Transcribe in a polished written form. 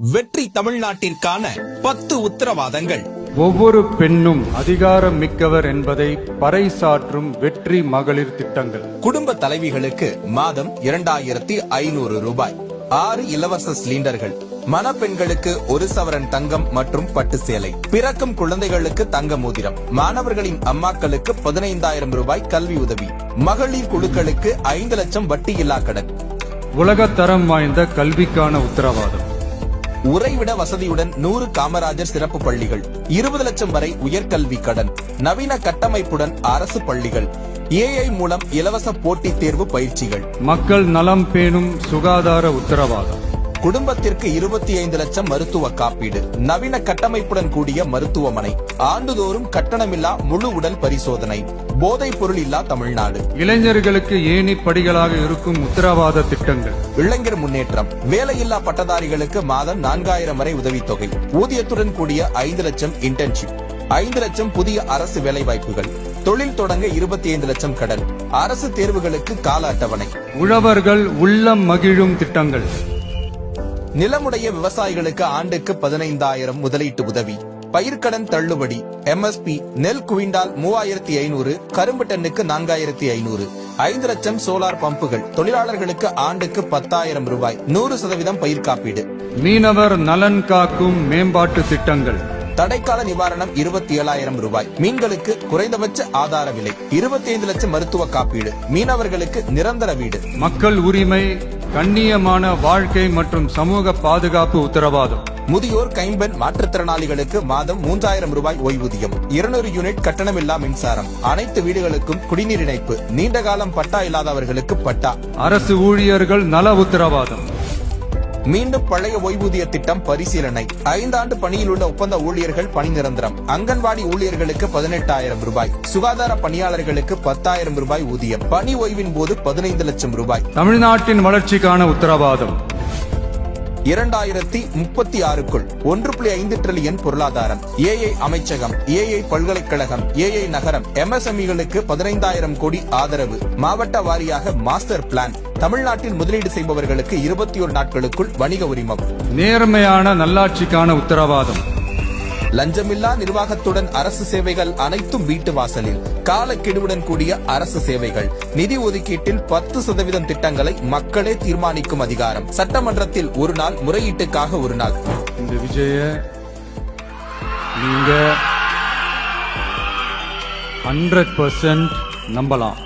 வெற்றி தமிழ்நாட்டிற்கான 10 உத்தரவாதங்கள். ஒவ்வொரு பெண்ணும் அதிகாரம் மிக்கவர் என்பதை பறைசாற்றும் வெற்றி மகளிர் திட்டங்கள். குடும்ப தலைவிகளுக்கு மாதம் 2500 ரூபாய். 6 இலவச சிலிண்டர்கள். மணப்பெண்களுக்கு 1 சவரன் தங்கம் மற்றும் பட்டு சேலை. பிறக்கும் குழந்தைகளுக்கு தங்க மோதிரம். மாணவர்களின் அம்மாக்களுக்கு 15,000 ரூபாய் கல்வி உதவி. மகளிர் குழுக்களுக்கு 5 லட்சம் வட்டியில்லா கடன். உலகத்தரம் வாய்ந்த கல்விக்கான உத்தரவாதம். உறைவிட வசதியுடன் 100 காமராஜர் சிறப்பு பள்ளிகள். 20 லட்சம் வரை உயர்கல்வி கடன். நவீன கட்டமைப்புடன் அரசு பள்ளிகள். AI மூலம் இலவச போட்டித் தேர்வு பயிற்சிகள். மக்கள் நலம் பேணும் சுகாதார உத்தரவாதம். குடும்பத்திற்கு 25 லட்சம் மருத்துவ காப்பீடு. நவீன கட்டமைப்புடன் கூடிய மருத்துவமனை. ஆண்டுதோறும் கட்டணமில்லா முழு உடல் பரிசோதனை. போதைப் பொருள் இல்லா தமிழ்நாடு. இளைஞர்களுக்கு ஏணி படிகளாக இருக்கும் உத்தரவாத திட்டங்கள். இளைஞர் முன்னேற்றம். வேலையில்லா பட்டதாரிகளுக்கு மாதம் 4000 வரை உதவித்தொகை. ஊதியத்துடன் கூடிய 5 லட்சம் இன்டர்ன்ஷிப். 5 லட்சம் புதிய அரசு வேலைவாய்ப்புகள். தொழில் தொடங்க 25 லட்சம் கடன். அரசு தேர்வுகளுக்கு கால அட்டவணை. உழவர்கள் உள்ளம் மகிழும் திட்டங்கள். நிலமுடைய விவசாயிகளுக்கு ஆண்டுக்கு 15,000 முதலீட்டு உதவி. பயிர்க்கடன் தள்ளுபடி. MSP நெல் குவிண்டால் 3500, கரும்பு டன்னுக்கு 4500. 5 லட்சம் சோலார் பம்புகள். தொழிலாளர்களுக்கு ஆண்டுக்கு 10,000 ரூபாய். 100% பயிர் காப்பீடு. மீனவர் நலன் காக்கும் மேம்பாட்டு திட்டங்கள். தடைக்கால நிவாரணம் 27,000 ரூபாய். மீன்களுக்கு குறைந்தபட்ச ஆதார விலை. 25 லட்சம் மருத்துவ காப்பீடு. மீனவர்களுக்கு நிரந்தர வீடு. மக்கள் உரிமை, கண்ணியமான வாழ்க்கை மற்றும் சமூக பாதுகாப்பு உத்தரவாதம். முதியோர், கைம்பெண், மாற்றுத்திறனாளிகளுக்கு மாதம் 3000 ரூபாய் ஓய்வூதியம். 200 யூனிட் கட்டணமில்லா மின்சாரம். அனைத்து வீடுகளுக்கும் குடிநீர் இணைப்பு. நீண்ட காலம் பட்டா இல்லாதவர்களுக்கு பட்டா. அரசு ஊழியர்கள் நல உத்தரவாதம். மீண்டும் பழைய ஓய்வூதிய திட்டம் பரிசீலனை. 5 ஆண்டு பணியில் உள்ள ஒப்பந்த ஊழியர்கள் பணி நிரந்தரம். அங்கன்வாடி ஊழியர்களுக்கு 18,000 ரூபாய். சுகாதார பணியாளர்களுக்கு 10,000 ரூபாய் ஊதியம். பணி ஓய்வின் போது 15 லட்சம் ரூபாய். தமிழ்நாட்டின் வளர்ச்சிக்கான உத்தரவாதம். 2036க்குள் 1.5 டிரில்லியன் பொருளாதாரம். AI அமைச்சகம், AI பல்கலைக்கழகம், AI நகரம். MSMEகளுக்கு 15,000 கோடி ஆதரவு. மாவட்ட வாரியாக மாஸ்டர் பிளான். தமிழ்நாட்டில் முதலீடு செய்பவர்களுக்கு 21 நாட்களுக்குள் வணிக உரிமம். நேர்மையான நல்லாட்சிக்கான உத்தரவாதம். லஞ்சமில்லா நிர்வாகத்துடன் அரசு சேவைகள் அனைத்தும் வீட்டு வாசலில். காலக்கெடுவுடன் கூடிய அரசு சேவைகள். நிதி ஒதுக்கீட்டில் 10% திட்டங்களை மக்களே தீர்மானிக்கும் அதிகாரம். சட்டமன்றத்தில் ஒரு நாள், முறையீட்டுக்காக ஒரு நாள். இந்த விஜய நீங்க 100% நம்பலாம்.